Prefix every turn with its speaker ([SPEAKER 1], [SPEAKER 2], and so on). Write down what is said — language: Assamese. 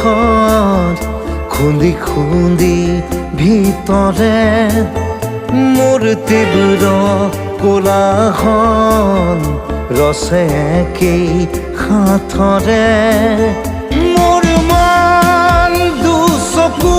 [SPEAKER 1] বয়সত খুন্দি খুন্দি ভিতৰে মোৰ তীব্ৰ কোলাহল ৰচেকেই সাঁথৰে মোৰ মান দুচকু